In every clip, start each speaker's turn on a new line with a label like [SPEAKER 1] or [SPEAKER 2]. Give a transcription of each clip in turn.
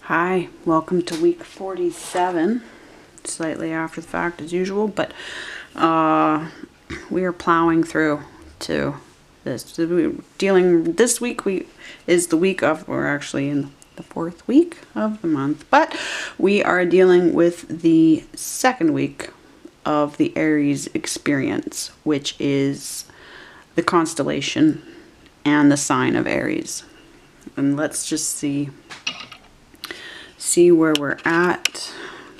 [SPEAKER 1] Hi, welcome to week 47, slightly after the fact as usual, but we are plowing through to this. This week is the week of, we're actually in the 4th week of the month, but we are dealing with the 2nd week of the Aries experience, which is the constellation and the sign of Aries. And let's just see where we're at.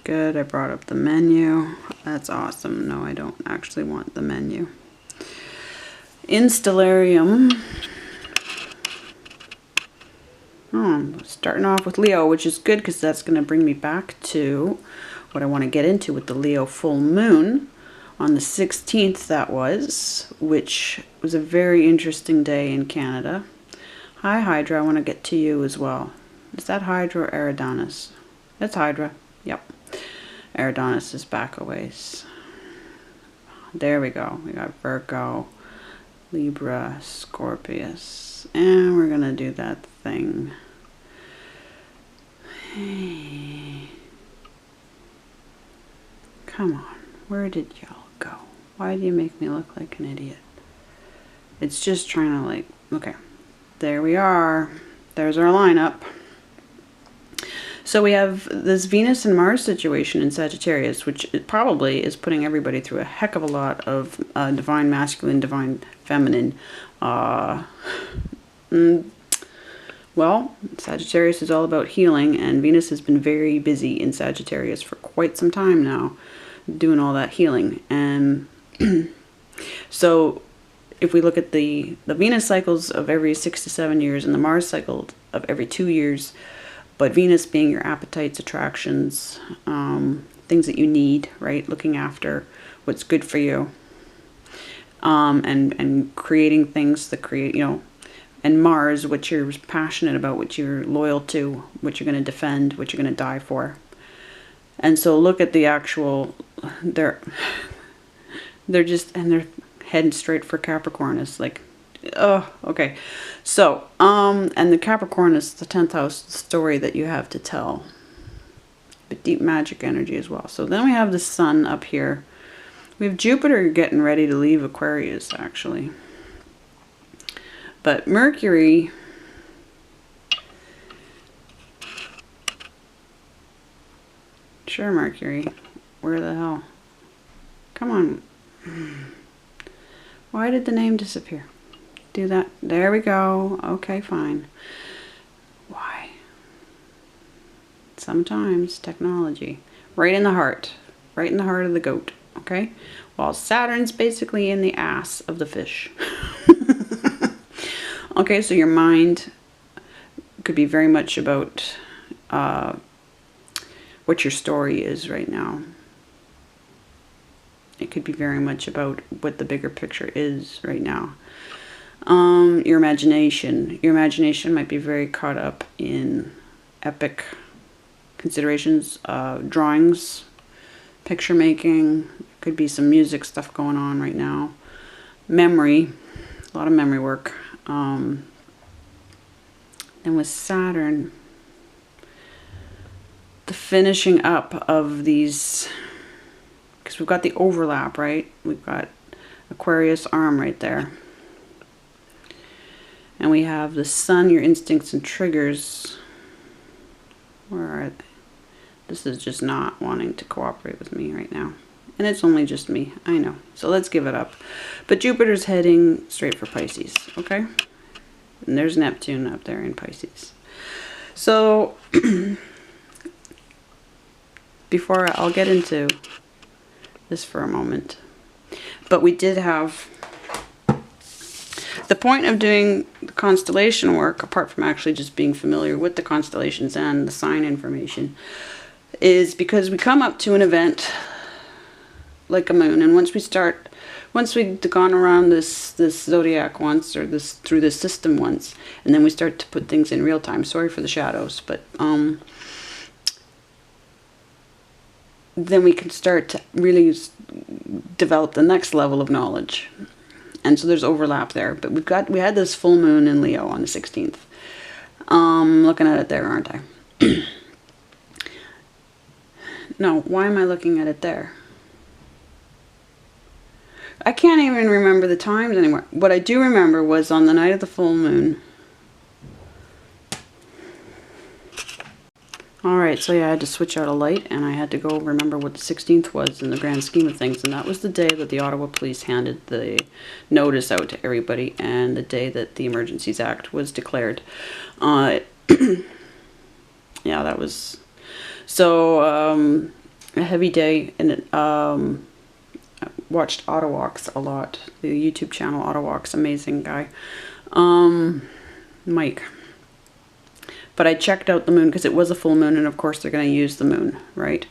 [SPEAKER 1] Good, I brought up the menu. That's awesome. No, I don't actually want the menu. In Stellarium, starting off with Leo, which is good because that's going to bring me back to what I want to get into with the Leo full moon on the 16th, that was, which was a very interesting day in Canada. Hi Hydra, I want to get to you as well. Is that Hydra or Eridanus? That's Hydra. Yep. Eridanus is back a ways. There we go. We got Virgo, Libra, Scorpius. And we're going to do that thing. Hey. Come on. Where did y'all go? Why do you make me look like an idiot? It's just trying to like... Okay. There we are. There's our lineup. So we have this Venus and Mars situation in Sagittarius, which probably is putting everybody through a heck of a lot of divine masculine, divine feminine. Well, Sagittarius is all about healing, and Venus has been very busy in Sagittarius for quite some time now, doing all that healing. And so if we look at the Venus cycles of every 6 to 7 years and the Mars cycle of every 2 years, but Venus being your appetites, attractions, things that you need, right? Looking after what's good for you, and creating things that create, and Mars, what you're passionate about, what you're loyal to, what you're going to defend, what you're going to die for. And so look at the actual, they're heading straight for Capricorn. It's like, oh, okay. So, and the Capricorn is the 10th house story that you have to tell. But deep magic energy as well. So then we have the sun up here. We have Jupiter getting ready to leave Aquarius, actually. But Mercury... Sure, Mercury. Where the hell? Come on. Why did the name disappear? Do that. There we go. Okay, fine. Why? Sometimes technology. Right in the heart. Right in the heart of the goat. Okay? While Saturn's basically in the ass of the fish. Okay, so your mind could be very much about what your story is right now. It could be very much about what the bigger picture is right now. Your imagination. Your imagination might be very caught up in epic considerations, drawings, picture making. Could be some music stuff going on right now. Memory. A lot of memory work. And with Saturn, the finishing up of these... Because we've got the overlap, right? We've got Aquarius arm right there. And we have the sun, your instincts and triggers. Where are they? This is just not wanting to cooperate with me right now. And it's only just me, I know. So let's give it up. But Jupiter's heading straight for Pisces, okay? And there's Neptune up there in Pisces. So, before I'll get into this for a moment. But we did have... The point of doing the constellation work, apart from actually just being familiar with the constellations and the sign information, is because we come up to an event like a moon, and once we've gone around this zodiac once, or through this system once, and then we start to put things in real time. Sorry for the shadows, but then we can start to really develop the next level of knowledge. And so there's overlap there. But we had this full moon in Leo on the 16th. Looking at it there, aren't I? No, why am I looking at it there? I can't even remember the times anymore. What I do remember was on the night of the full moon. Alright, so yeah, I had to switch out a light, and I had to go remember what the 16th was in the grand scheme of things, and that was the day that the Ottawa Police handed the notice out to everybody, and the day that the Emergencies Act was declared. Yeah, that was... So, a heavy day, and it, I watched Autowalks a lot. The YouTube channel Autowalks, amazing guy. Mike. But I checked out the moon because it was a full moon, and of course they're going to use the moon, right?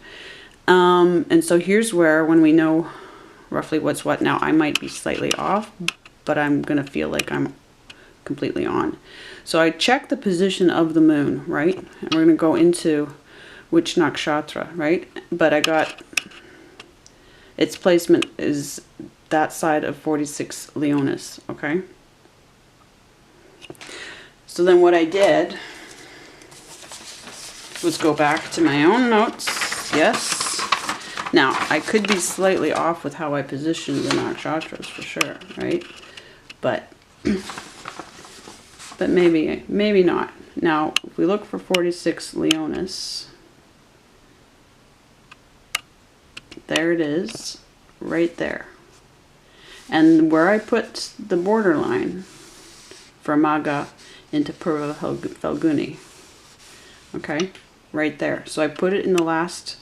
[SPEAKER 1] And so here's where, when we know roughly what's what, now I might be slightly off, but I'm going to feel like I'm completely on. So I checked the position of the moon, right? And we're going to go into which nakshatra, right? But I got its placement is that side of 46 Leonis, okay? So then what I did was go back to my own notes. Yes. Now, I could be slightly off with how I position the nakshatras for sure, right? But maybe not. Now, if we look for 46 Leonis, there it is, right there. And where I put the borderline for Maga into Purva Falguni, okay? Right there. So I put it in the last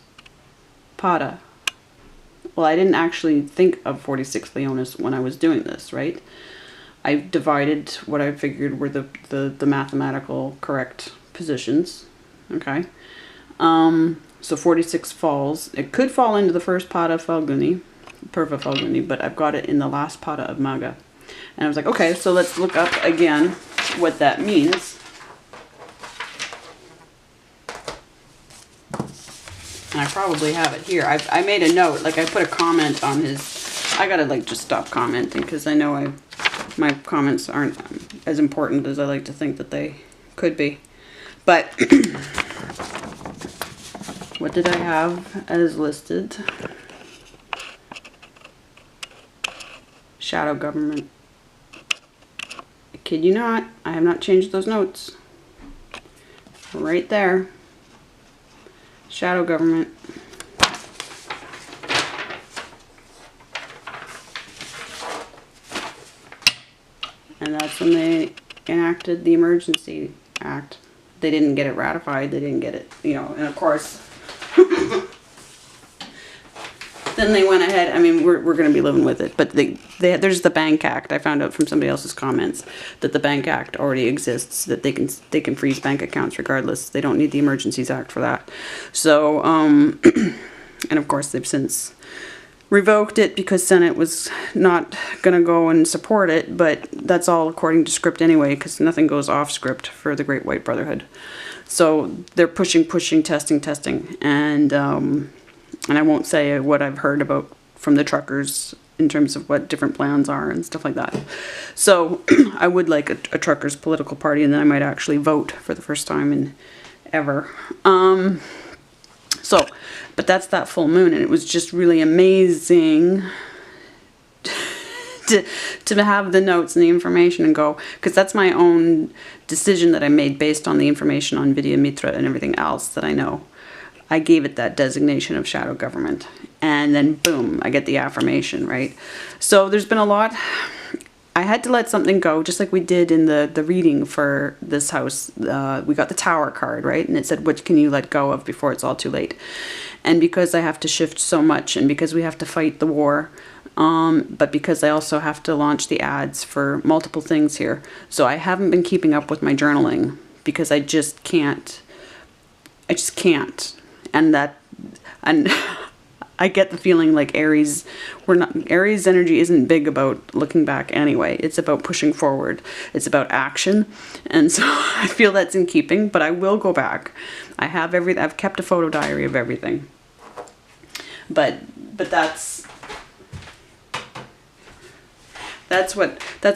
[SPEAKER 1] pada. Well, I didn't actually think of 46 Leonis when I was doing this, right? I divided what I figured were the mathematical correct positions, okay? So 46 falls. It could fall into the first pada Falguni, Purva Falguni, but I've got it in the last pada of Maga. And I was like, okay, so let's look up again what that means. And I probably have it here. I made a note, like I put a comment on his, I gotta like just stop commenting because I know my comments aren't as important as I like to think that they could be. But what did I have as listed? Shadow government. I kid you not, I have not changed those notes. Right there. Shadow government. And that's when they enacted the Emergency Act. They didn't get it ratified, they didn't get it, you know, and of course, then they went ahead, I mean, we're going to be living with it, but there's the Bank Act. I found out from somebody else's comments that the Bank Act already exists, that they can freeze bank accounts regardless. They don't need the Emergencies Act for that. So, and of course they've since revoked it because Senate was not going to go and support it, but that's all according to script anyway, because nothing goes off script for the Great White Brotherhood. So they're pushing, testing, and I won't say what I've heard about from the truckers in terms of what different plans are and stuff like that. So I would like a truckers political party, and then I might actually vote for the first time in ever. So, but that's that full moon, and it was just really amazing to have the notes and the information and go, because that's my own decision that I made based on the information on Vidya Mitra and everything else that I know. I gave it that designation of shadow government, and then boom, I get the affirmation, right? So there's been a lot. I had to let something go, just like we did in the reading for this house. We got the Tower card, right? And it said, what can you let go of before it's all too late? And because I have to shift so much, and because we have to fight the war, but because I also have to launch the ads for multiple things here. So I haven't been keeping up with my journaling because I just can't. I just can't. And I get the feeling like Aries energy isn't big about looking back anyway. It's about pushing forward. It's about action. And so I feel that's in keeping, but I will go back. I have I've kept a photo diary of everything. But that's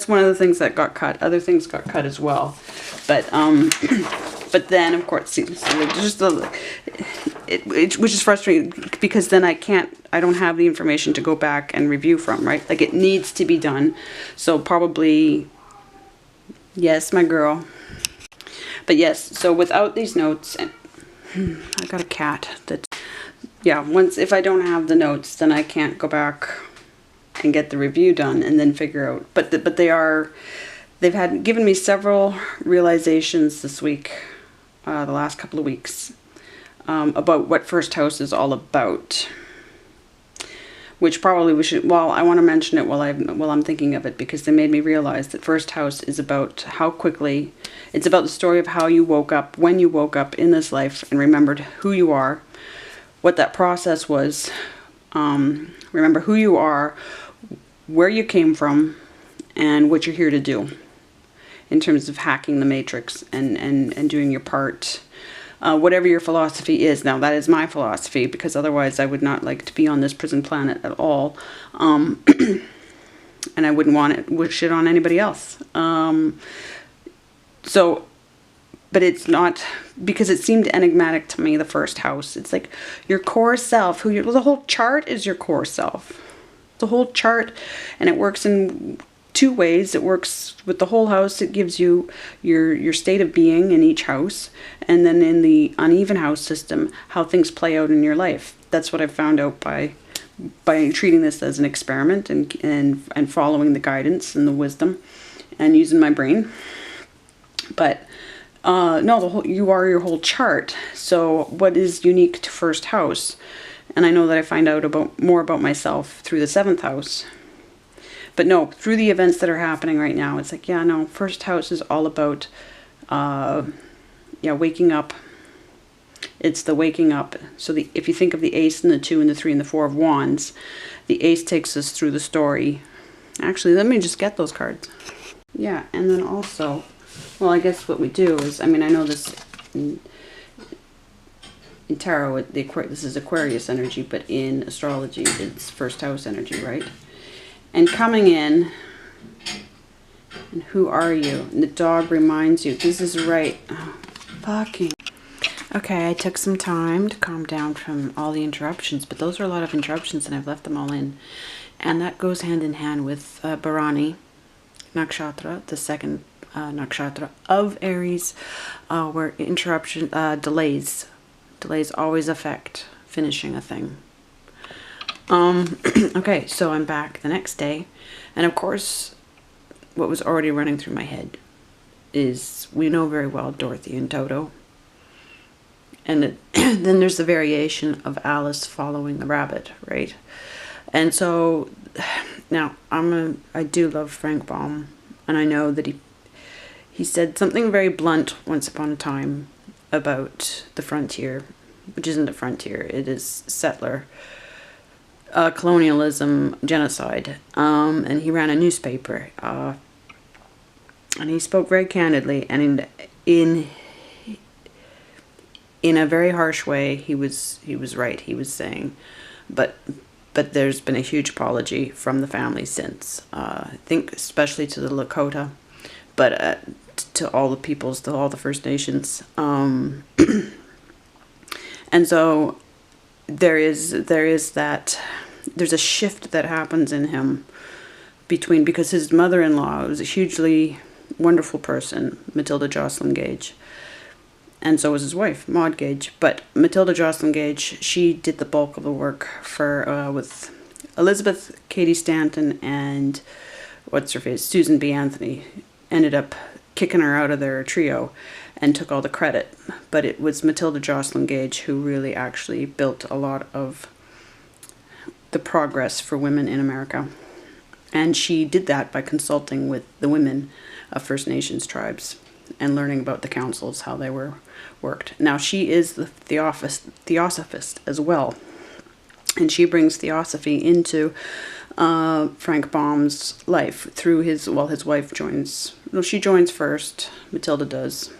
[SPEAKER 1] one of the things that got cut. Other things got cut as well. But then of course, just which is frustrating because then I don't have the information to go back and review from, right? Like, it needs to be done. So probably, yes, my girl. But yes, so without these notes, and I got a cat that, yeah, if I don't have the notes, then I can't go back and get the review done and then figure out. But they've given me several realizations this week, the last couple of weeks, about what first house is all about. Which probably we should, well, I want to mention it while I'm thinking of it, because they made me realize that first house is about how quickly, it's about the story of how you woke up, when you woke up in this life and remembered who you are, what that process was, remember who you are, where you came from, and what you're here to do in terms of hacking the matrix and doing your part. Whatever your philosophy is. Now, that is my philosophy, because otherwise I would not like to be on this prison planet at all. And I wouldn't want it wish it on anybody else. But it's not, because it seemed enigmatic to me, the first house. It's like your core self, well, the whole chart is your core self. The whole chart, and it works in two ways. It works with the whole house. It gives you your state of being in each house, and then in the uneven house system, how things play out in your life. That's what I've found out by treating this as an experiment and following the guidance and the wisdom and using my brain. But no, you are your whole chart. So what is unique to first house? And I know that I find out more about myself through the 7th house. But no, through the events that are happening right now, it's like, yeah, no, first house is all about, waking up. It's the waking up. So if you think of the Ace and the 2 and the 3 and the 4 of Wands, the Ace takes us through the story. Actually, let me just get those cards. Yeah, and then also, well, I guess what we do is, I know this in tarot, this is Aquarius energy, but in astrology, it's first house energy, right? And coming in, and who are you? And the dog reminds you, this is right. Oh, fucking. Okay, I took some time to calm down from all the interruptions, but those are a lot of interruptions and I've left them all in. And that goes hand in hand with Bharani Nakshatra, the second nakshatra of Aries, where delays always affect finishing a thing. Okay, so I'm back the next day, and of course, what was already running through my head is, we know very well Dorothy and Toto, and then there's the variation of Alice following the rabbit, right? And so, now, I do love Frank Baum, and I know that he said something very blunt once upon a time about the frontier, which isn't a frontier, it is settler colonialism, genocide, and he ran a newspaper, and he spoke very candidly, and in a very harsh way. He was right. He was saying, but there's been a huge apology from the family since. I think especially to the Lakota, but to all the peoples, to all the First Nations, and so there's a shift that happens in him because his mother-in-law was a hugely wonderful person, Matilda Jocelyn Gage, and so was his wife, Maud Gage. But Matilda Jocelyn Gage, she did the bulk of the work with Elizabeth Cady Stanton and what's her face, Susan B. Anthony, ended up kicking her out of their trio and took all the credit. But it was Matilda Jocelyn Gage who really actually built a lot of the progress for women in America. And she did that by consulting with the women of First Nations tribes and learning about the councils, how they were worked. Now, she is the theosophist as well. And she brings theosophy into Frank Baum's life through his wife joins. Well, she joins first, Matilda does.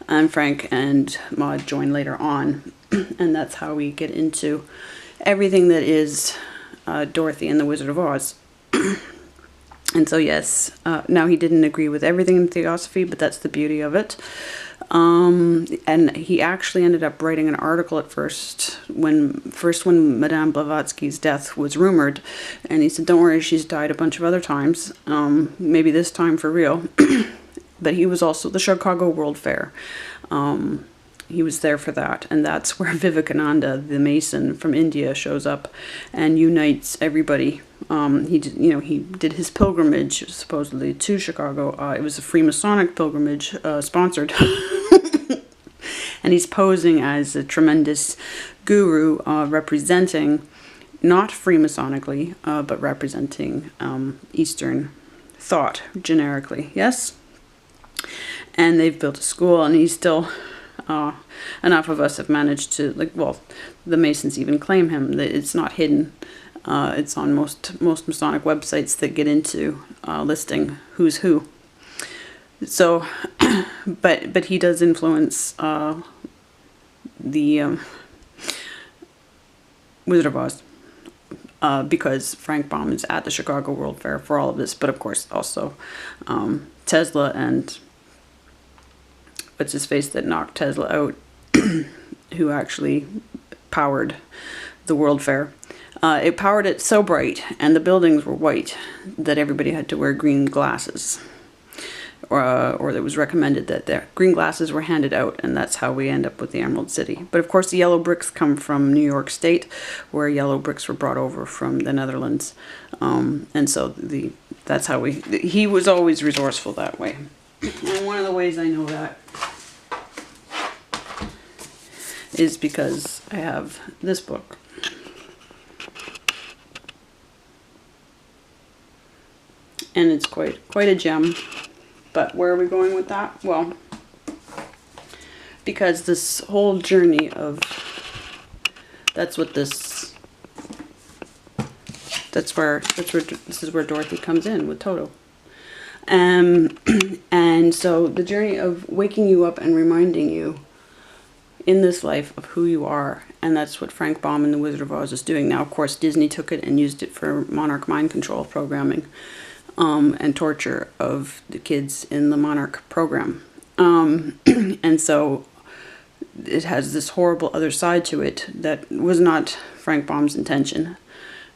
[SPEAKER 1] And Frank and Maud join later on. And that's how we get into everything that is Dorothy and the Wizard of Oz. And so, yes, now he didn't agree with everything in theosophy, but that's the beauty of it. And he actually ended up writing an article at first when Madame Blavatsky's death was rumored, and he said, "Don't worry, she's died a bunch of other times. Maybe this time for real." But he was also the Chicago World Fair. He was there for that, and that's where Vivekananda, the Mason from India, shows up and unites everybody. He did his pilgrimage supposedly to Chicago. It was a Freemasonic pilgrimage, sponsored, and he's posing as a tremendous guru, representing not Freemasonically, but representing Eastern thought generically. Yes, and they've built a school, and he's still. Enough of us have managed to, the Masons even claim him. It's not hidden. It's on most Masonic websites that get into listing who's who. So, but he does influence the Wizard of Oz, because Frank Baum is at the Chicago World Fair for all of this. But of course, also Tesla and what's his face that knocked Tesla out, who actually powered the World Fair. It powered it so bright, and the buildings were white, that everybody had to wear green glasses. Or it was recommended that their green glasses were handed out, and that's how we end up with the Emerald City. But of course, the yellow bricks come from New York State, where yellow bricks were brought over from the Netherlands. And so that's how he was always resourceful that way. And one of the ways I know that is because I have this book. And it's quite a gem. But where are we going with that? Well, because this whole journey of this is where Dorothy comes in with Toto. And so the journey of waking you up and reminding you in this life of who you are, and that's what Frank Baum and the Wizard of Oz is doing. Now, of course, Disney took it and used it for monarch mind control programming, and torture of the kids in the monarch program. And so it has this horrible other side to it that was not Frank Baum's intention.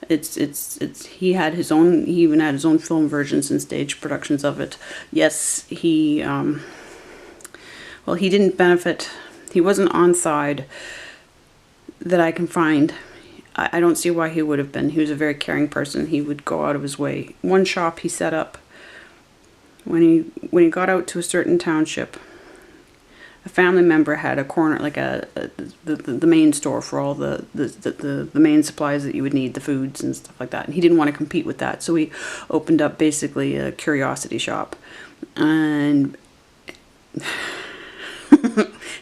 [SPEAKER 1] He had his own, he even had his own film versions and stage productions of it. Yes, he didn't benefit. He wasn't on side that I can find. I don't see why he would have been. He was a very caring person. He would go out of his way. One shop he set up, when he got out to a certain township, a family member had a corner, like the main store for all the main supplies that you would need, the foods and stuff like that. And he didn't want to compete with that, so he opened up basically a curiosity shop. And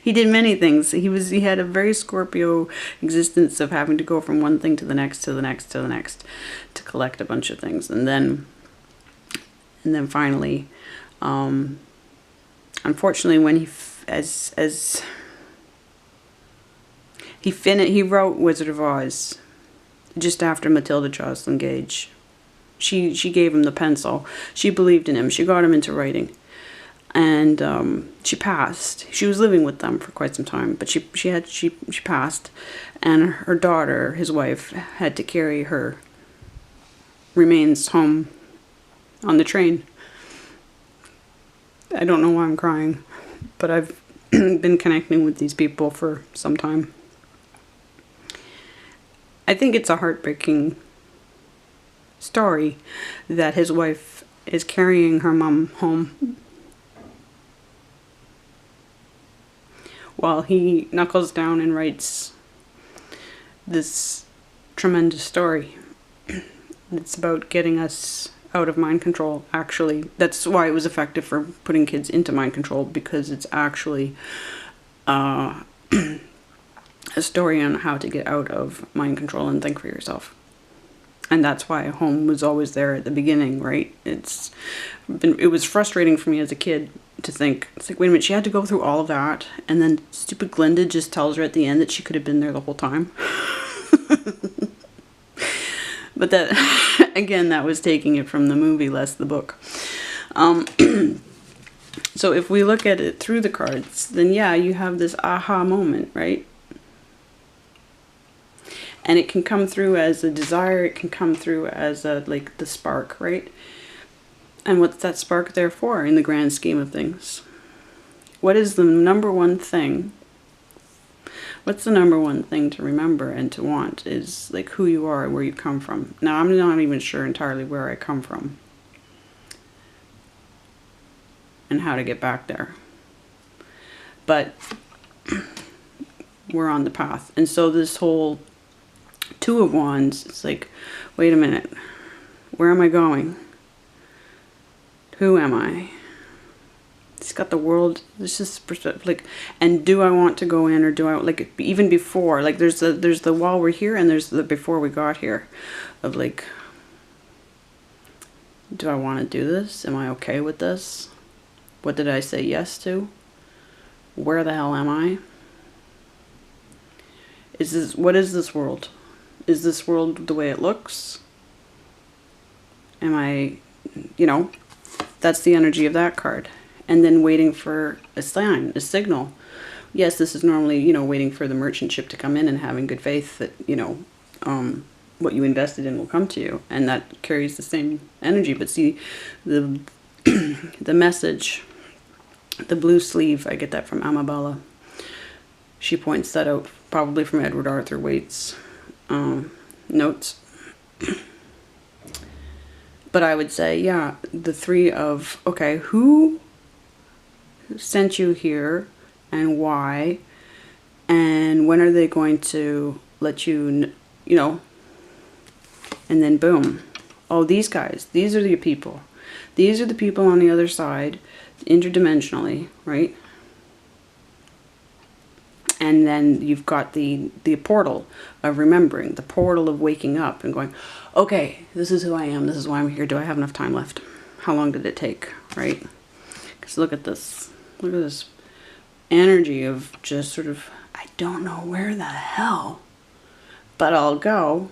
[SPEAKER 1] he did many things. He had a very Scorpio existence of having to go from one thing to the next, to the next, to the next, to collect a bunch of things. And then finally, unfortunately, when he wrote Wizard of Oz just after Matilda Joslyn Gage. She gave him the pencil. She believed in him. She got him into writing. And she passed. She was living with them for quite some time, but she passed, and her daughter, his wife, had to carry her remains home on the train. I don't know why I'm crying, but I've been connecting with these people for some time. I think it's a heartbreaking story that his wife is carrying her mom home while he knuckles down and writes this tremendous story. It's about getting us out of mind control, actually. That's why it was effective for putting kids into mind control, because it's actually a story on how to get out of mind control and think for yourself. And that's why home was always there at the beginning, right? It was frustrating for me as a kid to think, it's like, wait a minute, she had to go through all of that, and then stupid Glinda just tells her at the end that she could have been there the whole time. But that, again, that was taking it from the movie, less the book. So if we look at it through the cards, then yeah, you have this aha moment, right? And it can come through as a desire, it can come through as a, like, the spark, right? And what's that spark there for in the grand scheme of things? What is the number one thing? What's the number one thing to remember and to want is, like, who you are, where you come from. Now, I'm not even sure entirely where I come from and how to get back there. But we're on the path. And so this whole Two of Wands, it's like, wait a minute, where am I going? Who am I? It's got the world, this is perspective, like, and do I want to go in, or do I, like, even before, like, there's the while we're here, and there's the before we got here, of like, do I want to do this? Am I okay with this? What did I say yes to? Where the hell am I? What is this world? Is this world the way it looks? Am I, you know, that's the energy of that card. And then waiting for a sign, a signal. Yes, this is normally, you know, waiting for the merchant ship to come in and having good faith that, you know, what you invested in will come to you. And that carries the same energy. But see, the the message, the blue sleeve, I get that from Amabala. She points that out, probably from Edward Arthur Waite's notes. But I would say, yeah, the three of, okay, who sent you here and why, and when are they going to let you, you know, and then boom. Oh, these guys, these are the people. These are the people on the other side, interdimensionally, right? And then you've got the portal of remembering, the portal of waking up and going, okay, this is who I am, this is why I'm here. Do I have enough time left? How long did it take, right? Because look at this. Look at this energy of just sort of, I don't know where the hell, but I'll go.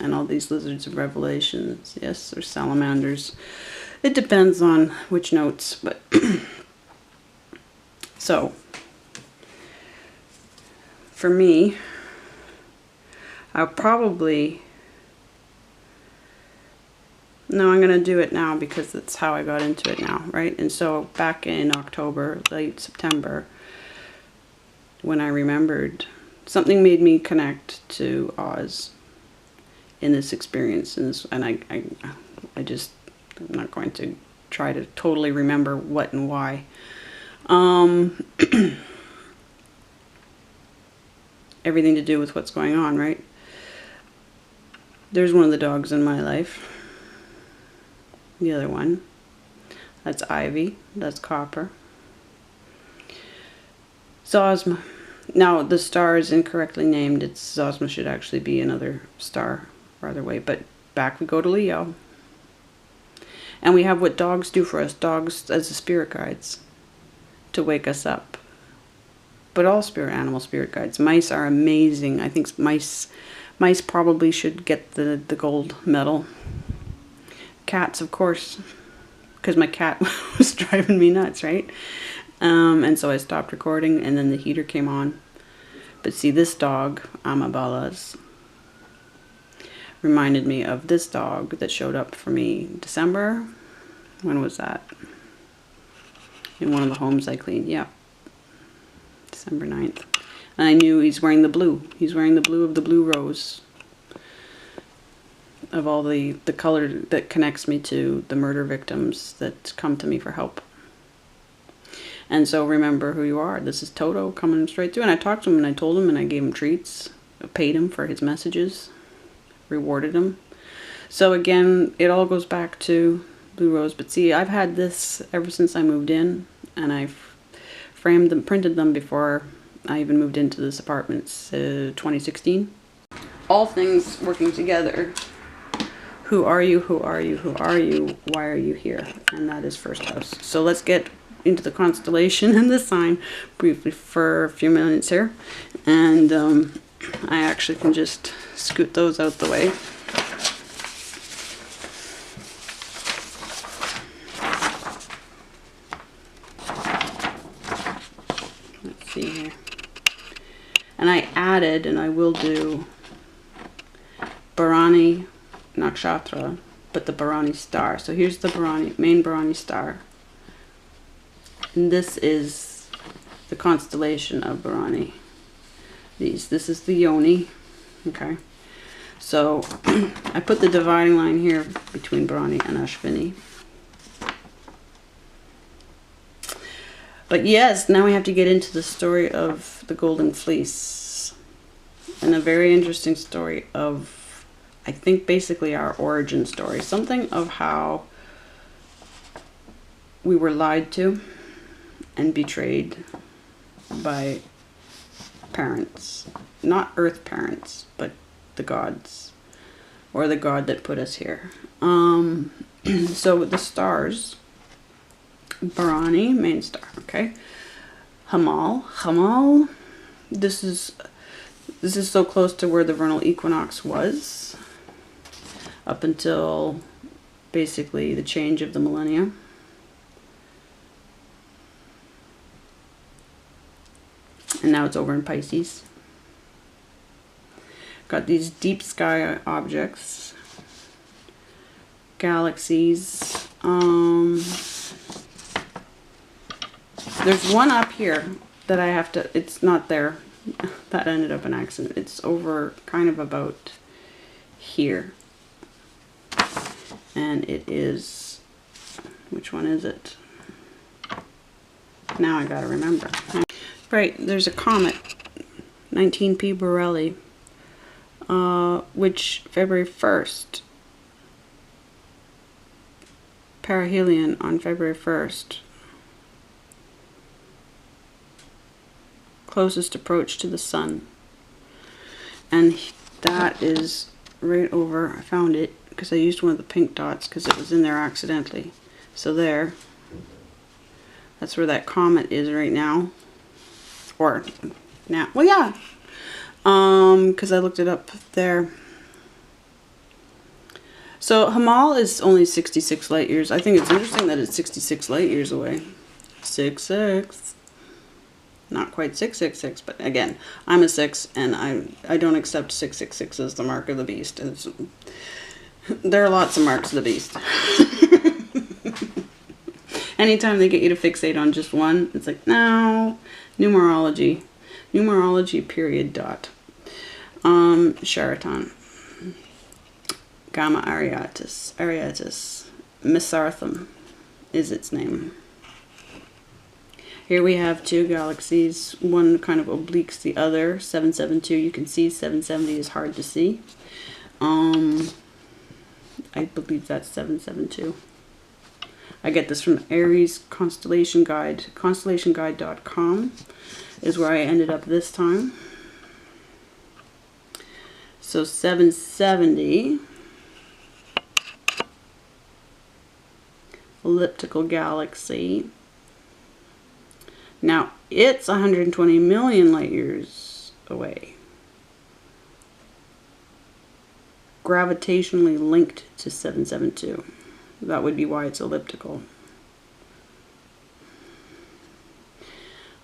[SPEAKER 1] And all these lizards of revelations, yes, or salamanders. It depends on which notes, but so for me, I'll probably, no, I'm going to do it now because that's how I got into it now, right? And so back in October, late September, when I remembered, something made me connect to Oz in this experience. And I just, I'm not going to try to totally remember what and why. Everything to do with what's going on, right? There's one of the dogs in my life. The other one, that's Ivy, that's Copper. Zosma. Now, the star is incorrectly named. Zosma should actually be another star, rather way. But back we go to Leo. And we have what dogs do for us. Dogs as the spirit guides to wake us up. But all spirit guides. Mice are amazing. I think mice probably should get the gold medal. Cats, of course, because my cat was driving me nuts, right? And so I stopped recording, and then the heater came on. But see, this dog, Amabala's, reminded me of this dog that showed up for me December. When was that? In one of the homes I cleaned, yeah. December 9th. And I knew he's wearing the blue. He's wearing the blue of the blue rose. Of all the color that connects me to the murder victims that come to me for help. And so remember who you are. This is Toto coming straight through. And I talked to him and I told him and I gave him treats. I paid him for his messages. Rewarded him. So again, it all goes back to Blue Rose. But see, I've had this ever since I moved in. And I've framed them, printed them before I even moved into this apartment. It's 2016. All things working together. Who are you? Who are you? Who are you? Why are you here? And that is first house. So let's get into the constellation and the sign briefly for a few minutes here. And I actually can just scoot those out the way. And I added, and I will do Bharani Nakshatra, but the Bharani star. So here's the main Bharani star. And this is the constellation of Bharani. This is the Yoni. Okay. So I put the dividing line here between Bharani and Ashwini. But yes, now we have to get into the story of the Golden Fleece. And a very interesting story of, I think, basically our origin story. Something of how we were lied to and betrayed by parents. Not earth parents, but the gods. Or the god that put us here. So the stars... Bharani, main star, okay. Hamal. This is so close to where the vernal equinox was, up until basically the change of the millennium. And now it's over in Pisces. Got these deep sky objects, galaxies. There's one up here that I have to, it's not there. That ended up an accident. It's over kind of about here. And it is, which one is it? Now I gotta remember. Right, there's a comet, 19P Borelli, which February 1st, perihelion on February 1st. Closest approach to the sun, and that is right over, I found it because I used one of the pink dots because it was in there accidentally. So there, that's where that comet is right now, or now, well yeah, because I looked it up there. So Hamal is only 66 light years. I think it's interesting that it's 66 light years away. 66. Not quite 666, but again, I'm a 6, and I don't accept 666 as the mark of the beast. There are lots of marks of the beast. Anytime they get you to fixate on just one, it's like, no, numerology, period, dot. Sheraton, Gamma Ariatis, Misartham is its name. Here we have two galaxies, one kind of obliques the other, 772, you can see 770 is hard to see. I believe that's 772. I get this from Aries Constellation Guide. Constellationguide.com is where I ended up this time. So 770, elliptical galaxy. Now, it's 120 million light years away. Gravitationally linked to 772. That would be why it's elliptical.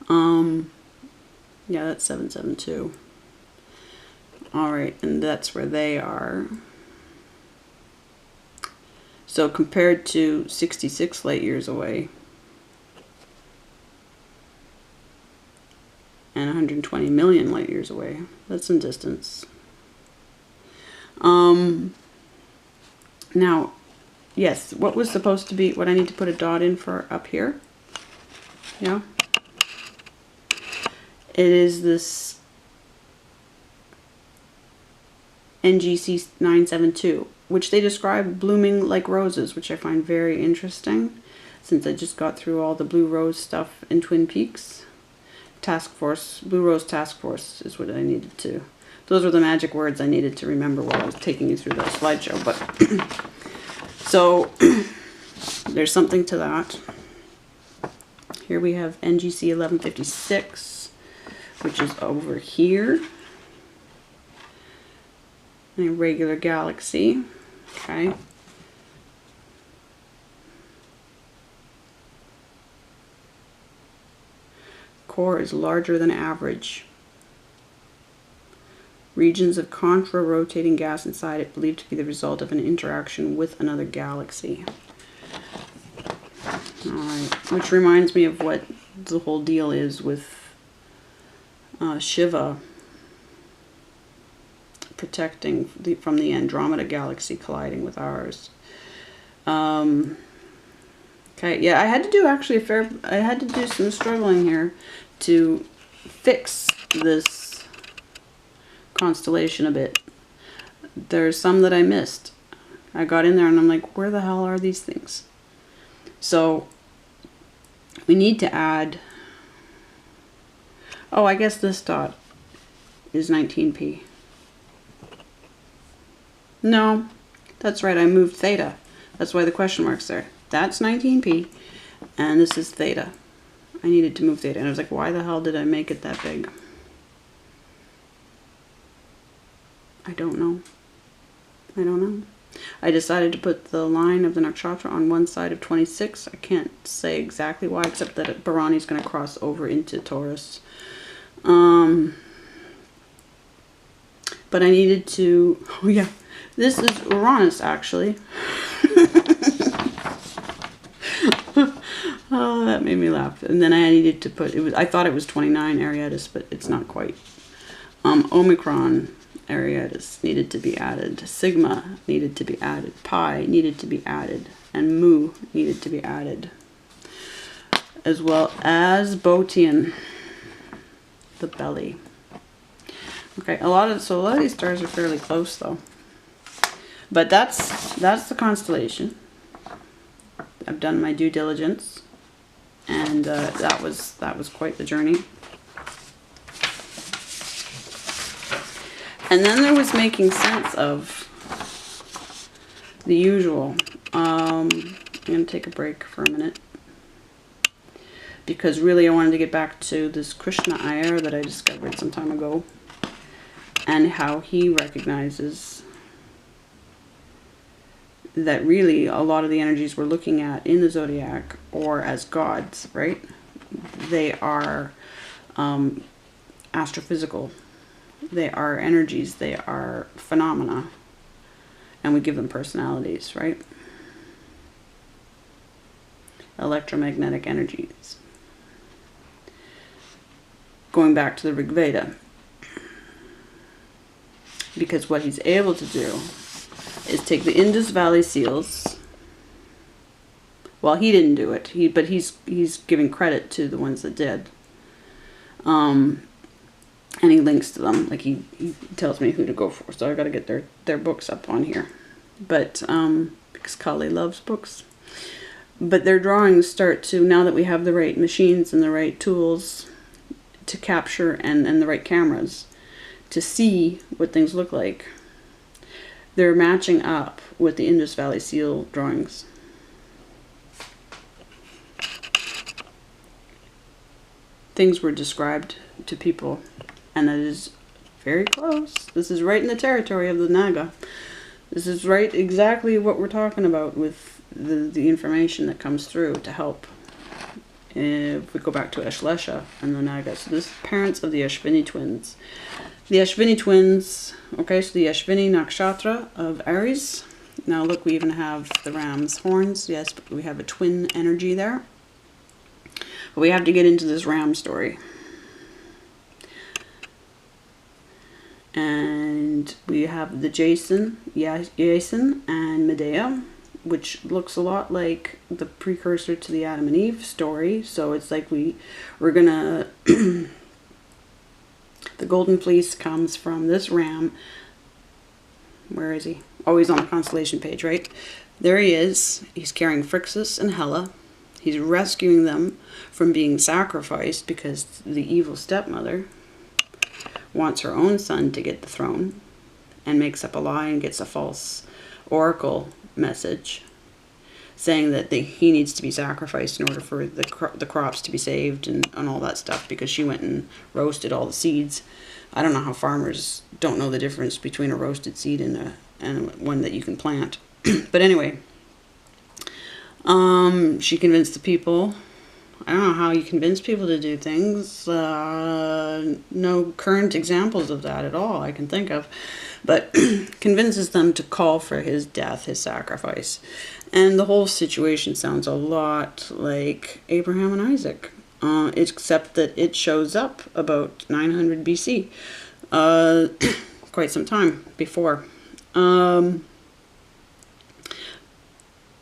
[SPEAKER 1] Yeah, that's 772. Alright, and that's where they are. So compared to 66 light years away, and 120 million light years away. That's some distance. Now, yes, what was supposed to be, what I need to put a dot in for up here? Yeah. It is this NGC 972, which they describe blooming like roses, which I find very interesting, since I just got through all the Blue Rose stuff in Twin Peaks. Task Force, Blue Rose Task Force is what I needed to. Those were the magic words I needed to remember while I was taking you through the slideshow. But so there's something to that. Here we have NGC 1156, which is over here. A regular galaxy. Okay. Core is larger than average. Regions of contra-rotating gas inside it believed to be the result of an interaction with another galaxy. Alright, which reminds me of what the whole deal is with Shiva protecting from the Andromeda galaxy colliding with ours. Okay, yeah, I had to do actually I had to do some struggling here to fix this constellation a bit. There's some that I missed. I got in there and I'm like, where the hell are these things? So we need to add, oh, I guess this dot is 19p. No, that's right, I moved theta. That's why the question mark's there. That's 19p, and this is theta. I needed to move theta, and I was like, why the hell did I make it that big? I don't know. I don't know. I decided to put the line of the nakshatra on one side of 26. I can't say exactly why, except that Bharani's going to cross over into Taurus. But I needed to, oh yeah, this is Uranus actually. Oh, that made me laugh. And then I needed to put, I thought it was 29 Aries, but it's not quite. Omicron Aries needed to be added. Sigma needed to be added. Pi needed to be added. And Mu needed to be added. As well as Botian, the belly. Okay, a lot of these stars are fairly close though. But that's the constellation. I've done my due diligence, and that was quite the journey. And then there was making sense of the usual. I'm going to take a break for a minute, because really I wanted to get back to this Krishna Iyer that I discovered some time ago, and how he recognizes that really a lot of the energies we're looking at in the zodiac, or as gods, right? They are astrophysical. They are energies. They are phenomena. And we give them personalities, right? Electromagnetic energies. Going back to the Rig Veda. Because what he's able to do is take the Indus Valley seals. Well, he didn't do it, but he's giving credit to the ones that did. And he links to them, like he tells me who to go for. So I got to get their books up on here, but because Kali loves books. But their drawings start to, now that we have the right machines and the right tools to capture and the right cameras to see what things look like, they're matching up with the Indus Valley seal drawings. Things were described to people, and that is very close. This is right in the territory of the Naga. This is right exactly what we're talking about with the information that comes through to help. If we go back to Ashlesha and the Naga. So this is parents of the Yeshvini twins. The Yeshvini twins, okay, so the Yeshvini Nakshatra of Aries. Now look, we even have the ram's horns. Yes, but we have a twin energy there. But we have to get into this ram story. And we have the Jason and Medea, which looks a lot like the precursor to the Adam and Eve story. So it's like we're gonna the golden fleece comes from this ram. Where is he? Oh, he's on the constellation page, right? There he is. He's carrying Phrixus and Hela. He's rescuing them from being sacrificed because the evil stepmother wants her own son to get the throne, and makes up a lie and gets a false oracle message saying that he needs to be sacrificed in order for the crops to be saved and all that stuff, because she went and roasted all the seeds. I don't know how farmers don't know the difference between a roasted seed and one that you can plant. But anyway, she convinced the people I don't know how you convince people to do things. No current examples of that at all I can think of. But convinces them to call for his death, his sacrifice. And the whole situation sounds a lot like Abraham and Isaac. Except that it shows up about 900 BC. Quite some time before.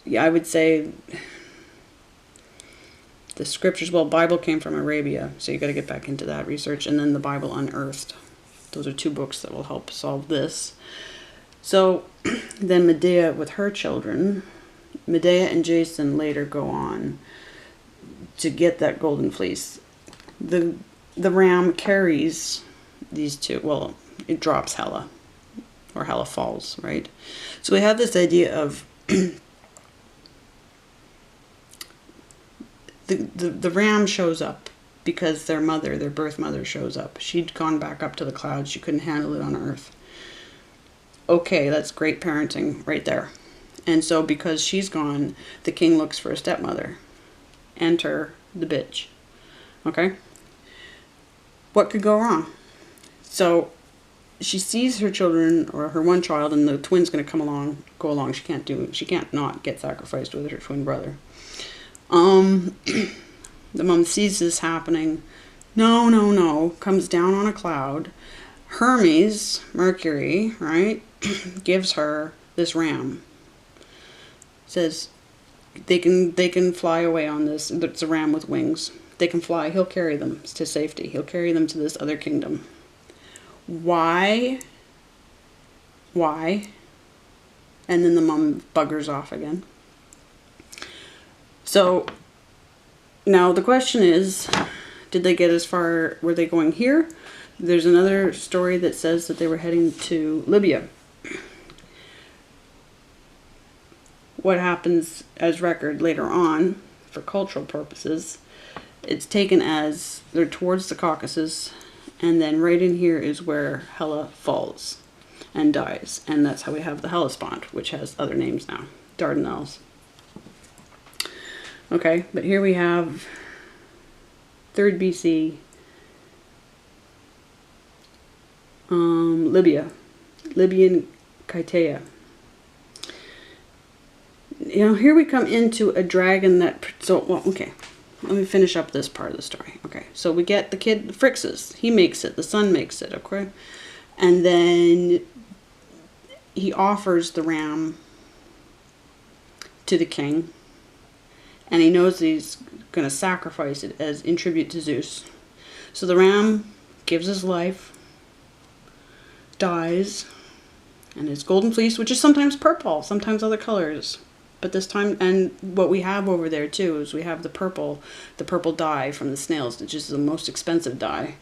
[SPEAKER 1] Yeah, I would say the scriptures, well, Bible came from Arabia, so you got to get back into that research. And then the Bible Unearthed. Those are 2 books that will help solve this. So then Medea with her children, Medea and Jason later go on to get that golden fleece. The ram carries these 2, well, it drops Hela, or Hela falls, right? So we have this idea of the ram shows up because their mother, their birth mother, shows up. She'd gone back up to the clouds. She couldn't handle it on Earth. Okay, that's great parenting right there. And so because she's gone, the king looks for a stepmother. Enter the bitch. Okay? What could go wrong? So she sees her children, or her one child, and the twin's going to go along. She can't not get sacrificed with her twin brother. The mom sees this happening. No, comes down on a cloud. Hermes, Mercury, right, gives her this ram. Says they can fly away on this. It's a ram with wings. They can fly. He'll carry them to safety. He'll carry them to this other kingdom. Why? And then the mom buggers off again. So now the question is, did they get as far? Were they going here? There's another story that says that they were heading to Libya. What happens as record later on, for cultural purposes, it's taken as they're towards the Caucasus, and then right in here is where Hela falls and dies. And that's how we have the Hellespont, which has other names now. Dardanelles. Okay, but here we have 3rd BC, Libya, Libyan Kytia. Here we come into a dragon that, okay, let me finish up this part of the story. Okay, so we get the kid, Phrixus, he makes it, the son makes it, okay? And then he offers the ram to the king, and he knows that he's going to sacrifice it as in tribute to Zeus. So the ram gives his life, dies, and his golden fleece, which is sometimes purple, sometimes other colors. But this time, and what we have over there too, is we have the purple dye from the snails, which is the most expensive dye.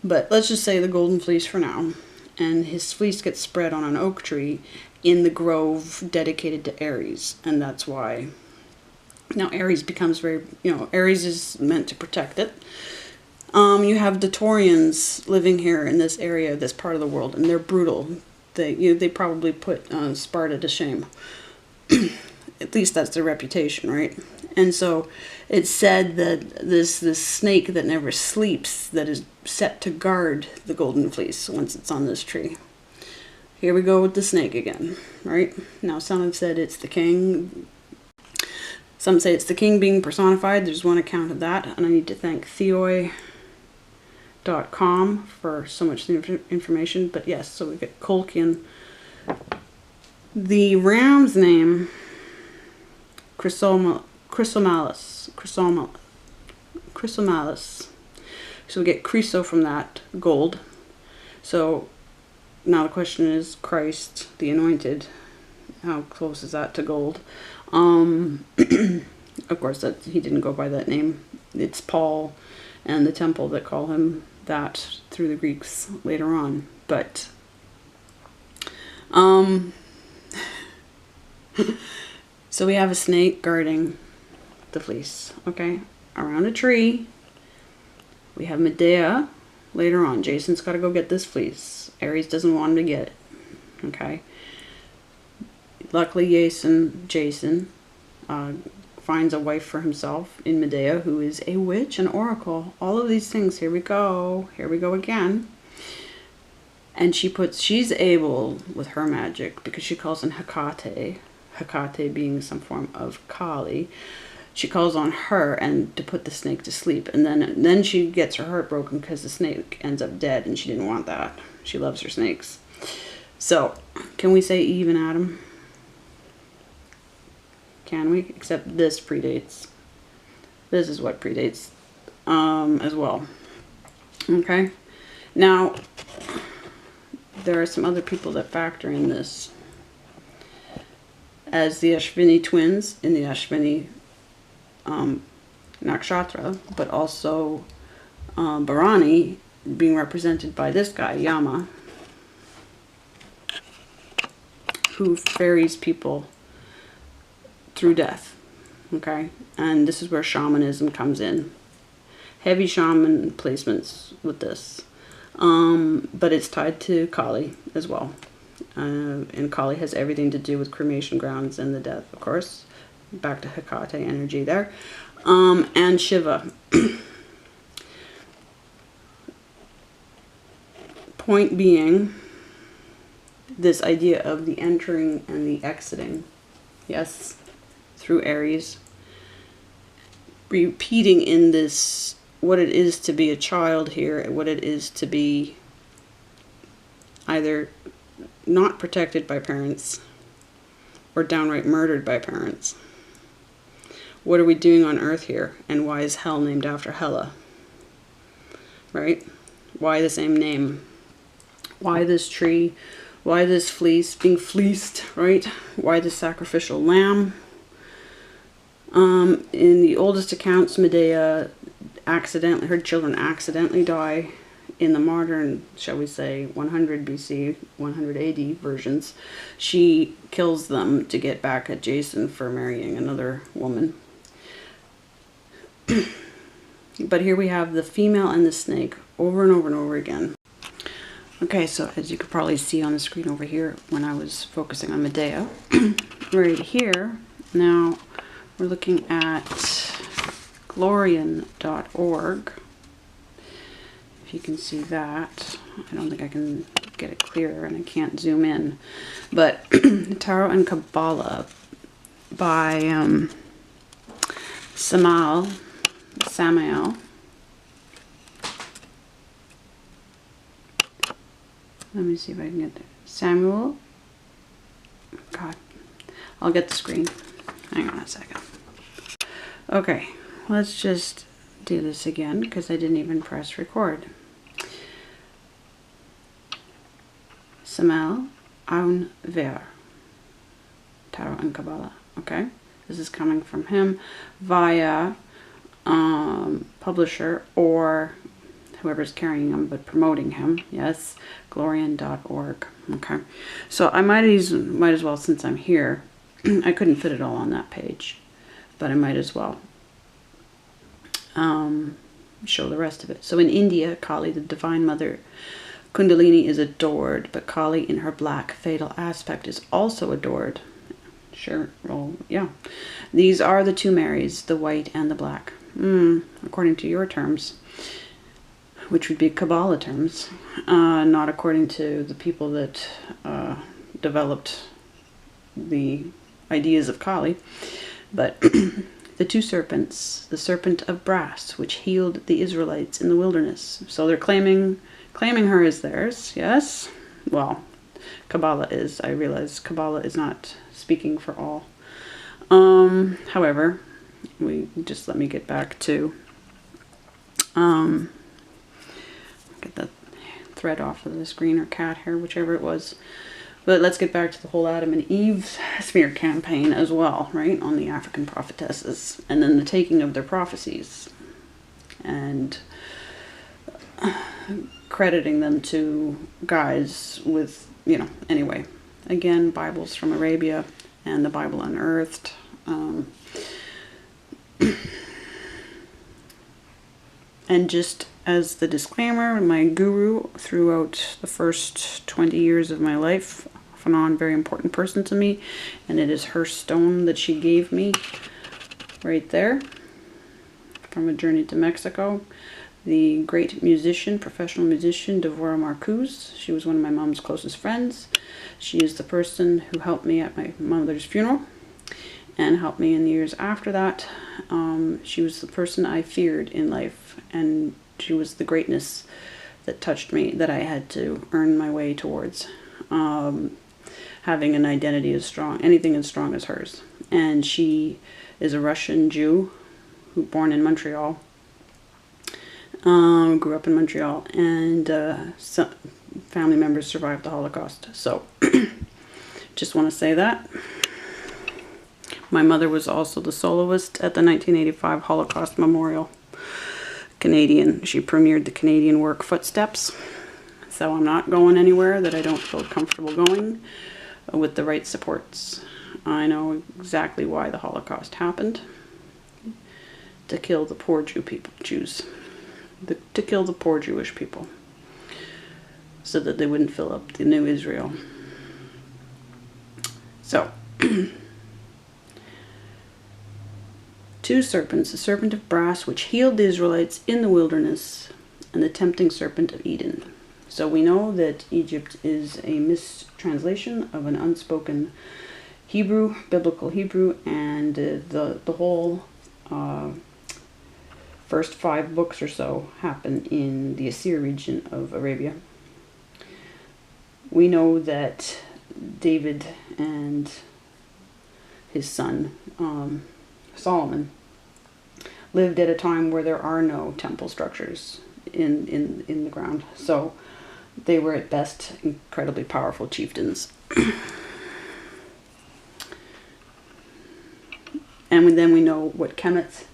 [SPEAKER 1] But let's just say the golden fleece for now. And his fleece gets spread on an oak tree in the grove dedicated to Aries. And that's why now Aries becomes very, Aries is meant to protect it. You have the Taurians living here in this area, this part of the world, and they're brutal. They probably put Sparta to shame. At least that's their reputation, right? And so it's said that this snake that never sleeps, that is set to guard the golden fleece once it's on this tree. Here we go with the snake again, right? Now some have said it's the king. Some say it's the king being personified. There's one account of that, and I need to thank Theoi.com for so much information. But yes, so we get Colchian. The ram's name, Chrysomalis. So we get Chryso from that, gold. So now the question is, Christ, the anointed, how close is that to gold? Of course, that he didn't go by that name. It's Paul and the temple that call him that through the Greeks later on. But so we have a snake guarding the fleece, okay, around a tree. We have Medea later on. Jason's got to go get this fleece. Aries doesn't want him to get it, okay. Luckily, Jason finds finds a wife for himself in Medea, who is a witch, an oracle, all of these things. Here we go again. And she's able with her magic, because she calls on Hecate being some form of Kali. She calls on her and to put the snake to sleep, and then she gets her heart broken because the snake ends up dead, and she didn't want that. She loves her snakes. So, can we say Eve and Adam? Can we? Except this predates. This is what predates as well. Okay. Now, there are some other people that factor in this. As the Yeshvini twins in the Ashwini Nakshatra, but also Bharani being represented by this guy, Yama, who ferries people through death. Okay, and this is where shamanism comes in. Heavy shaman placements with this, but it's tied to Kali as well, and Kali has everything to do with cremation grounds and the death, of course. Back to Hecate energy there, and Shiva. Point being, this idea of the entering and the exiting, yes, through Aries, repeating in this what it is to be a child here, what it is to be either not protected by parents or downright murdered by parents. What are we doing on Earth here, and why is hell named after Hela? Right? Why the same name? Why this tree? Why this fleece being fleeced, right? Why the sacrificial lamb? In the oldest accounts, Medea her children accidentally die. In the modern, shall we say, 100 BC, 100 AD versions, she kills them to get back at Jason for marrying another woman. But here we have the female and the snake over and over and over again. Okay, so as you could probably see on the screen over here when I was focusing on Medea, right here, now we're looking at glorian.org. If you can see that. I don't think I can get it clearer, and I can't zoom in. But Tarot and Kabbalah by Samael. Let me see if I can get there. Samuel. God. I'll get the screen. Hang on a second. Okay. Let's just do this again, because I didn't even press record. Samael Aun Ver. Tarot and Kabbalah. Okay. This is coming from him via publisher or whoever's carrying him but promoting him. Yes, glorian.org. Okay, so I might as well, since I'm here, I couldn't fit it all on that page, but I might as well show the rest of it. So in India, Kali, the divine mother Kundalini, is adored, but Kali in her black fatal aspect is also adored. Sure, well, yeah. These are the two Marys, the white and the black. According to your terms, which would be Kabbalah terms, not according to the people that developed the ideas of Kali. But the two serpents, the serpent of brass, which healed the Israelites in the wilderness. So they're claiming her as theirs, yes? Well, Kabbalah is. I realize Kabbalah is not speaking for all. However, let me get back to get the thread off of the screen, or cat hair, whichever it was. But let's get back to the whole Adam and Eve smear campaign as well, right? On the African prophetesses, and then the taking of their prophecies and crediting them to guys with, anyway, again, Bibles from Arabia and the Bible Unearthed. And just as the disclaimer, my guru throughout the first 20 years of my life, off and on, very important person to me, and it is her stone that she gave me right there, from A Journey to Mexico. The great musician, professional musician, Devora Marcuse. She was one of my mom's closest friends. She is the person who helped me at my mother's funeral and helped me in the years after that. She was the person I feared in life, and she was the greatness that touched me, that I had to earn my way towards. Having an identity as strong, anything as strong as hers. And she is a Russian Jew who born in Montreal. Grew up in Montreal, and some family members survived the Holocaust. So, just want to say that. My mother was also the soloist at the 1985 Holocaust Memorial. Canadian. She premiered the Canadian work Footsteps. So I'm not going anywhere that I don't feel comfortable going with the right supports. I know exactly why the Holocaust happened. To kill the poor Jews. To kill the poor Jewish people, so that they wouldn't fill up the new Israel. So, two serpents, the serpent of brass, which healed the Israelites in the wilderness, and the tempting serpent of Eden. So we know that Egypt is a mistranslation of an unspoken Hebrew, biblical Hebrew, and the whole first 5 books or so happen in the Asir region of Arabia. We know that David and his son Solomon lived at a time where there are no temple structures in the ground. So they were at best incredibly powerful chieftains. And then we know what Kemet,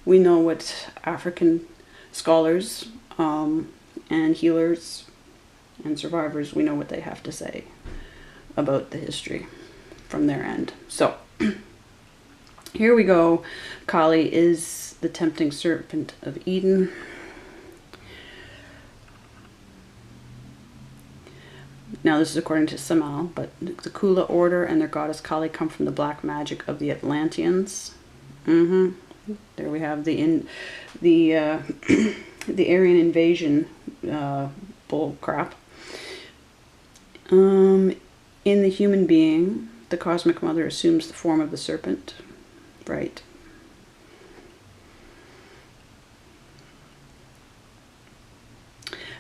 [SPEAKER 1] we know what African scholars and healers and survivors, we know what they have to say about the history from their end. So, here we go. Kali is the tempting serpent of Eden. Now this is according to Samal, but the Kula order and their goddess Kali come from the black magic of the Atlanteans. There we have the Aryan invasion bull crap. In the human being, the cosmic mother assumes the form of the serpent, right?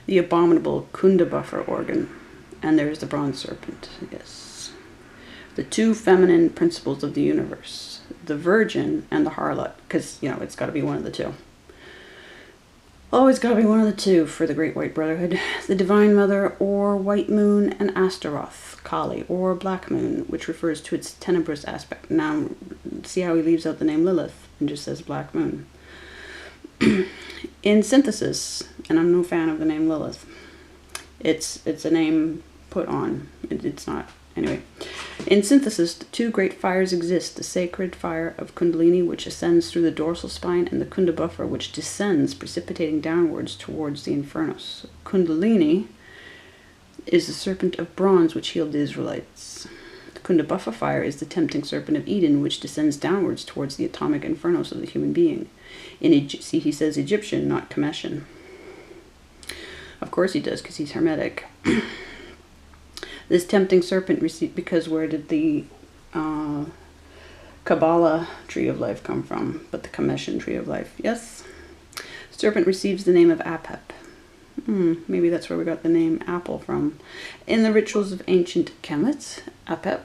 [SPEAKER 1] The abominable Kunda buffer organ, and there is the bronze serpent, yes. The two feminine principles of the universe, the virgin and the harlot, because, you know, it's got to be one of the two. Always got to be one of the two for the Great White Brotherhood. The Divine Mother, or White Moon, and Astaroth, Kali, or Black Moon, which refers to its tenebrous aspect. Now, see how he leaves out the name Lilith and just says Black Moon. In synthesis, and I'm no fan of the name Lilith, it's a name put on. It's not. Anyway, in synthesis, the two great fires exist, the sacred fire of Kundalini, which ascends through the dorsal spine, and the Kunda buffer, which descends, precipitating downwards towards the infernos. Kundalini is the serpent of bronze, which healed the Israelites. The Kunda buffer fire is the tempting serpent of Eden, which descends downwards towards the atomic infernos of the human being. See, he says Egyptian, not Cometian. Of course he does, because he's Hermetic. This tempting serpent received, because where did the Kabbalah tree of life come from? But the Cometian tree of life, yes. Serpent receives the name of Apep. Maybe that's where we got the name apple from. In the rituals of ancient Kemet, Apep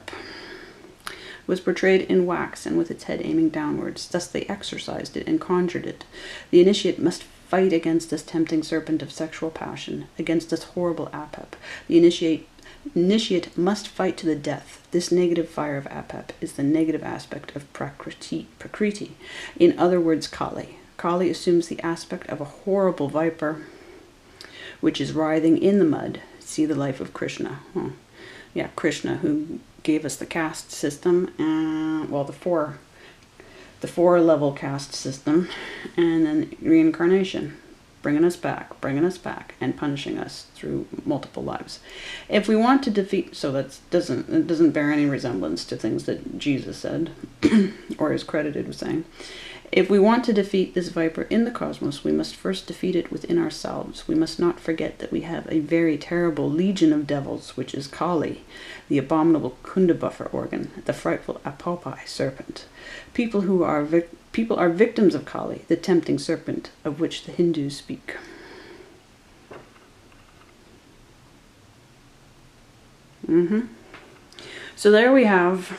[SPEAKER 1] was portrayed in wax and with its head aiming downwards. Thus they exorcised it and conjured it. The initiate must fight against this tempting serpent of sexual passion, against this horrible Apep. The initiate must fight to the death. This negative fire of Apep is the negative aspect of Prakriti. In other words, Kali. Kali assumes the aspect of a horrible viper, which is writhing in the mud. See the life of Krishna. Yeah, Krishna, who gave us the caste system, well, the four level caste system, and then reincarnation. bringing us back, and punishing us through multiple lives. If we want to defeat, so it doesn't bear any resemblance to things that Jesus said, or is credited with saying. If we want to defeat this viper in the cosmos, we must first defeat it within ourselves. We must not forget that we have a very terrible legion of devils, which is Kali, the abominable Kundabuffer organ, the frightful Apopai serpent. People are victims of Kali, the tempting serpent of which the Hindus speak. So there we have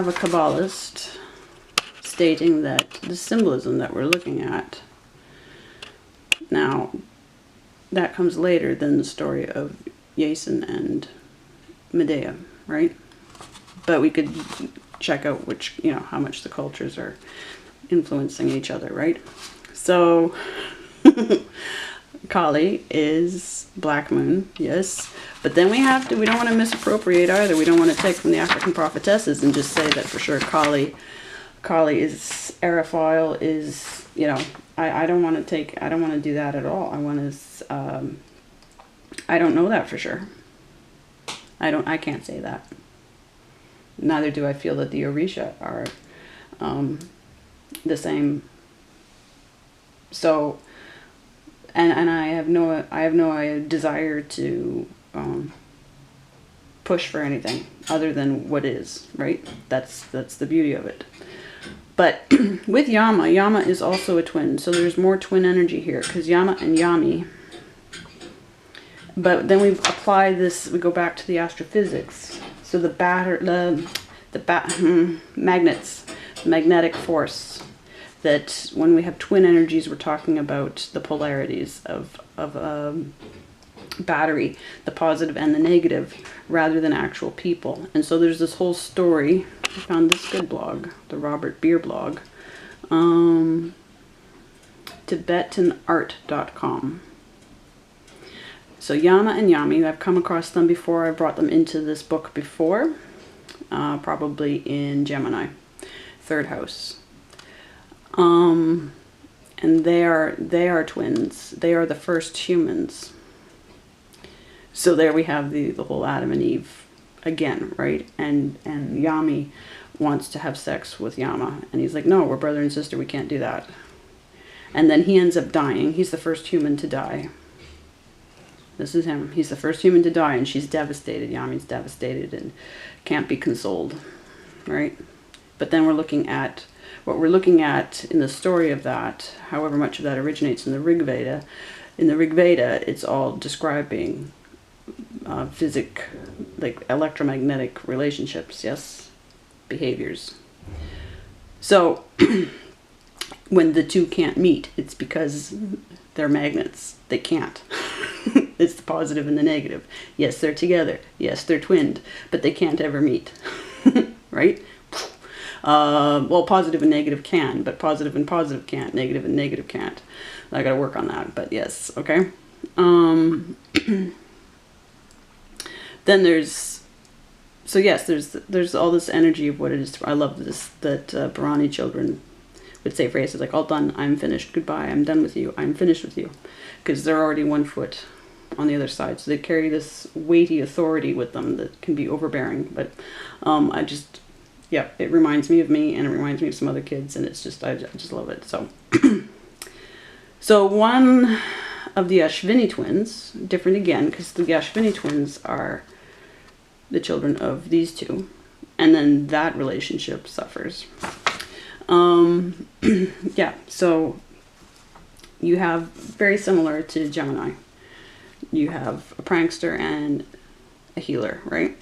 [SPEAKER 1] a Kabbalist stating that the symbolism that we're looking at now, that comes later than the story of Jason and Medea, right? But we could check out which, how much the cultures are influencing each other, right? So Kali is black moon, yes. But then we don't want to misappropriate either. We don't want to take from the African prophetesses and just say that for sure Kali is Aerophile, is, I don't want to do that at all. I don't know that for sure. I can't say that. Neither do I feel that the Orisha are the same. So, and I have no desire to push for anything other than what is, right? That's the beauty of it. But with Yama is also a twin, so there's more twin energy here, because Yama and Yami. But then we apply this, we go back to the astrophysics. So magnets, magnetic force, that when we have twin energies, we're talking about the polarities of battery, the positive and the negative, rather than actual people. And so there's this whole story. I found this good blog, the Robert Beer blog, TibetanArt.com. So Yama and Yami, I've come across them before. I brought them into this book before, probably in Gemini, third house. And they are twins. They are the first humans. So there we have the whole Adam and Eve again, right? And Yami wants to have sex with Yama, and he's like, no, we're brother and sister, we can't do that. And then he ends up dying. He's the first human to die. This is him. He's the first human to die, and she's devastated. Yami's devastated and can't be consoled, right? But then we're looking at what we're looking at in the story of that, however much of that originates in the Rig Veda. In the Rig Veda, it's all describing like electromagnetic relationships, yes, behaviors. So when the two can't meet, it's because they're magnets. They can't. It's the positive and the negative. Yes, they're together. Yes, they're twinned, but they can't ever meet, right? Well, positive and negative can, but positive and positive can't. Negative and negative can't. I got to work on that, but yes, okay. Then there's all this energy of what it is. I love this, that Bharani children would say phrases like, all done, I'm finished, goodbye, I'm done with you, I'm finished with you. Because they're already 1 foot on the other side. So they carry this weighty authority with them that can be overbearing. But it reminds me of me, and it reminds me of some other kids, and it's just, I just love it. So, so one of the Yeshvini twins, different again, because the Yeshvini twins are the children of these two, and then that relationship suffers. Yeah, so you have, very similar to Gemini, you have a prankster and a healer, right?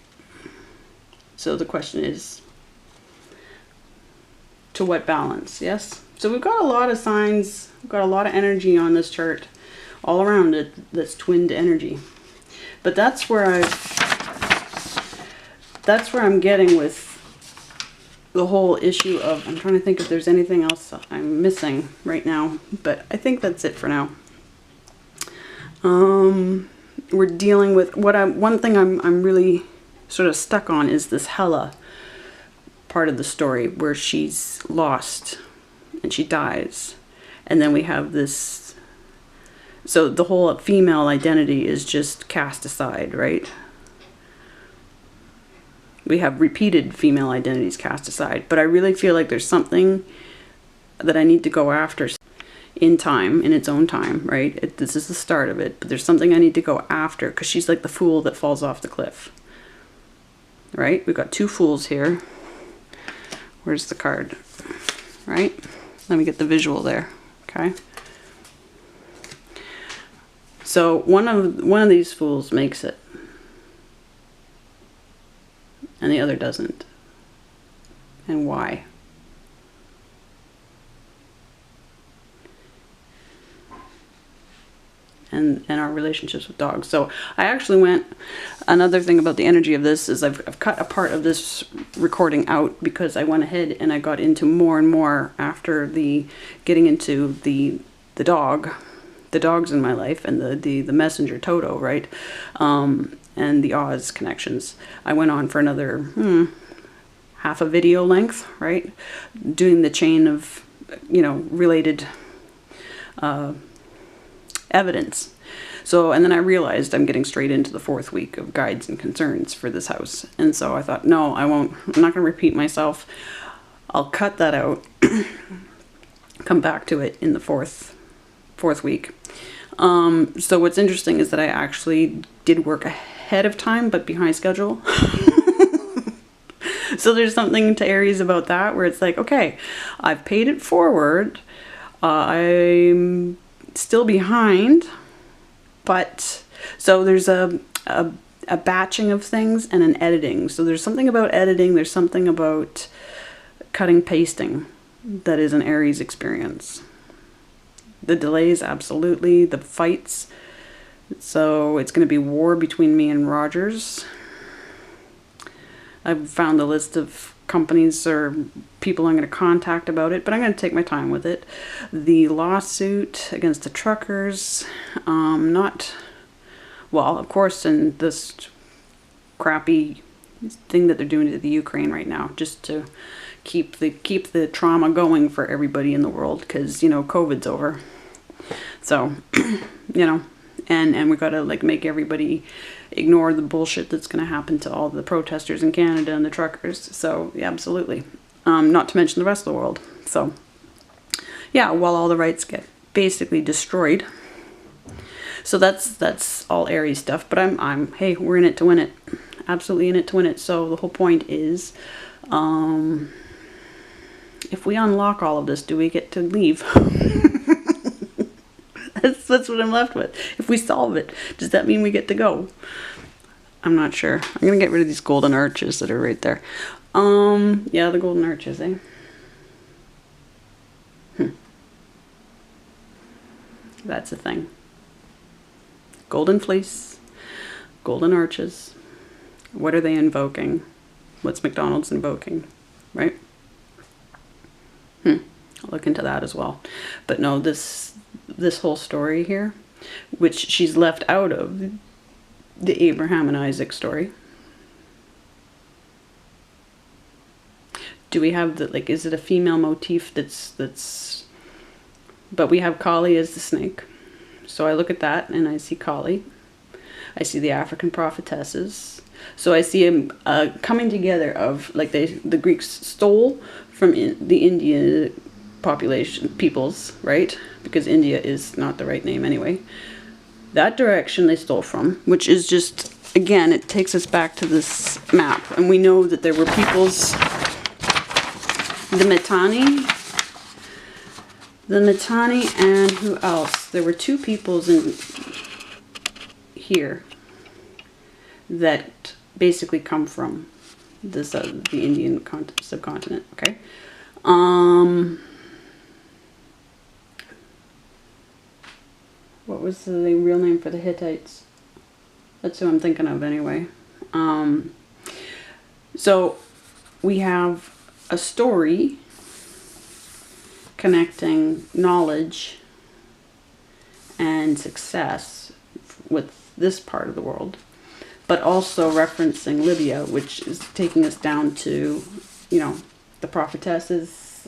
[SPEAKER 1] So the question is, to what balance? Yes? So we've got a lot of signs, we've got a lot of energy on this chart all around it that's twinned energy. But that's where I'm getting with the whole issue of, I'm trying to think if there's anything else I'm missing right now, but I think that's it for now. We're dealing with one thing I'm really sort of stuck on is this Hela part of the story where she's lost and she dies. And then we have this, so the whole female identity is just cast aside, right? We have repeated female identities cast aside, but I really feel like there's something that I need to go after in time, in its own time, right? This is the start of it, but there's something I need to go after, because she's like the fool that falls off the cliff, right? We've got two fools here. Where's the card, right? Let me get the visual there, okay? So one of these fools makes it, and the other doesn't. And why? And our relationships with dogs. So I actually went, another thing about the energy of this is I've cut a part of this recording out, because I went ahead and I got into more and more after getting into the dogs in my life, and the messenger Toto, right? And the Oz connections. I went on for another half a video length, right? Doing the chain of, related evidence. So, and then I realized I'm getting straight into the 4th week of guides and concerns for this house. And so I thought, no, I won't. I'm not going to repeat myself. I'll cut that out, come back to it in the fourth week. So what's interesting is that I actually did work ahead of time, but behind schedule. So there's something to Aries about that, where it's like, okay, I've paid it forward. I'm still behind, but so there's a batching of things and an editing. So there's something about editing. There's something about cutting, pasting that is an Aries experience. The delays, absolutely. The fights. So it's going to be war between me and Rogers. I've found a list of companies or people I'm going to contact about it, but I'm going to take my time with it. The lawsuit against the truckers, of course, in this crappy thing that they're doing to the Ukraine right now, just to keep the trauma going for everybody in the world, because COVID's over. So and we got to make everybody ignore the bullshit that's going to happen to all the protesters in Canada and the truckers. So yeah, absolutely. Not to mention the rest of the world. So yeah, while all the rights get basically destroyed. So that's all Aries stuff. But hey, we're in it to win it. Absolutely in it to win it. So the whole point is, if we unlock all of this, do we get to leave? That's what I'm left with. If we solve it, does that mean we get to go? I'm not sure. I'm going to get rid of these golden arches that are right there. Yeah, the golden arches, eh? That's a thing. Golden fleece, golden arches. What are they invoking? What's McDonald's invoking, right? I'll look into that as well. But no, this whole story here, which she's left out of the Abraham and Isaac story. Do we have is it a female motif that's but we have Kali as the snake. So I look at that and I see Kali. I see the African prophetesses. So I see a coming together of the Greeks stole from the Indian peoples, right? Because India is not the right name anyway. That direction they stole from, which is just, again, it takes us back to this map. And we know that there were peoples, the Mitanni, and who else? There were two peoples in here that basically come from this the Indian subcontinent. Okay. What was the real name for the Hittites? That's who I'm thinking of anyway. So we have a story connecting knowledge and success with this part of the world, but also referencing Libya, which is taking us down to you know, the prophetesses.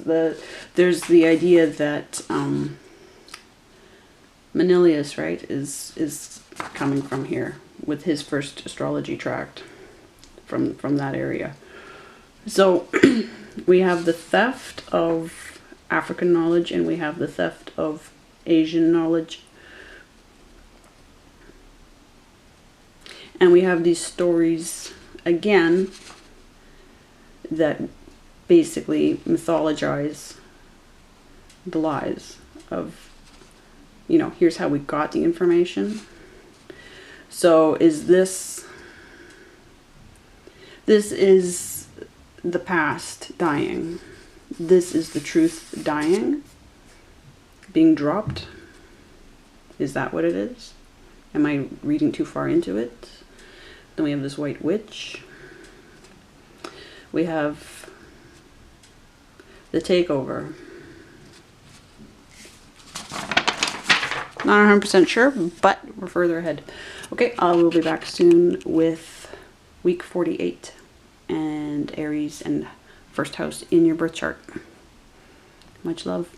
[SPEAKER 1] There's the idea that Manilius, right, is coming from here with his first astrology tract from that area. So we have the theft of African knowledge and we have the theft of Asian knowledge. And we have these stories again that basically mythologize the lies of, you know, here's how we got the information. So is this is the past dying. This is the truth dying, being dropped. Is that what it is? Am I reading too far into it? Then we have this white witch. We have the takeover. Not 100% sure, but we're further ahead. Okay, I will be back soon with week 48 and Aries and first house in your birth chart. Much love.